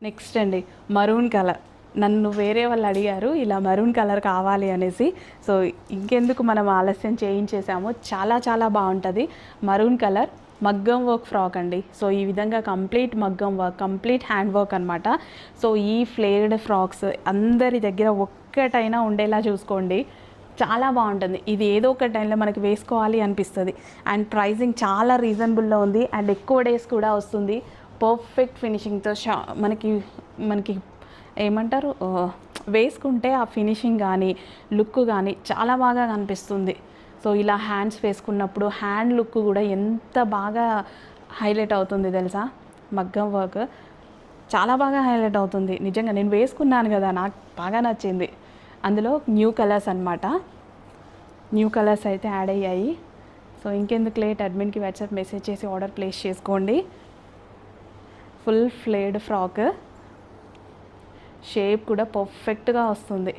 Next అండి maroon colour. నన్ను వేరే వాళ్ళు అడిగారు ఇలా మరూన్ కలర్ కావాలి అనేసి. సో ఇంకెందుకు మనం ఆలస్యం చేయించేసాము. చాలా చాలా బాగుంటుంది మరూన్ కలర్. మగ్గం వర్క్ ఫ్రాక్ అండి. సో ఈ విధంగా కంప్లీట్ మగ్గం వర్క్, కంప్లీట్ హ్యాండ్ వర్క్ అనమాట. సో ఈ ఫ్లేర్డ్ ఫ్రాక్స్ అందరి దగ్గర ఒక్కటైనా ఉండేలా చూసుకోండి. చాలా బాగుంటుంది. ఇది ఏదో ఒక టైంలో మనకి వేసుకోవాలి అనిపిస్తుంది. అండ్ ప్రైజింగ్ చాలా రీజనబుల్లో ఉంది. అండ్ ఎక్కువ డేస్ కూడా వస్తుంది. పర్ఫెక్ట్ ఫినిషింగ్తో మనకి మనకి ఏమంటారు, వేసుకుంటే ఆ ఫినిషింగ్ కానీ లుక్ కానీ చాలా బాగా కనిపిస్తుంది. సో ఇలా హ్యాండ్స్ వేసుకున్నప్పుడు హ్యాండ్ లుక్ కూడా ఎంత బాగా హైలైట్ అవుతుంది తెలుసా. మగ్గం వర్క్ చాలా బాగా హైలైట్ అవుతుంది. నిజంగా నేను వేసుకున్నాను కదా, నాకు బాగా నచ్చింది. అందులో న్యూ కలర్స్ అనమాట. న్యూ కలర్స్ అయితే యాడ్ అయ్యాయి. సో ఇంకెందుకు లేట్, అడ్మిన్కి వాట్సాప్ మెసేజ్ చేసి ఆర్డర్ ప్లేస్ చేసుకోండి. ఫుల్ ఫ్లేర్డ్ ఫ్రాక్, షేప్ కూడా పర్ఫెక్ట్గా వస్తుంది.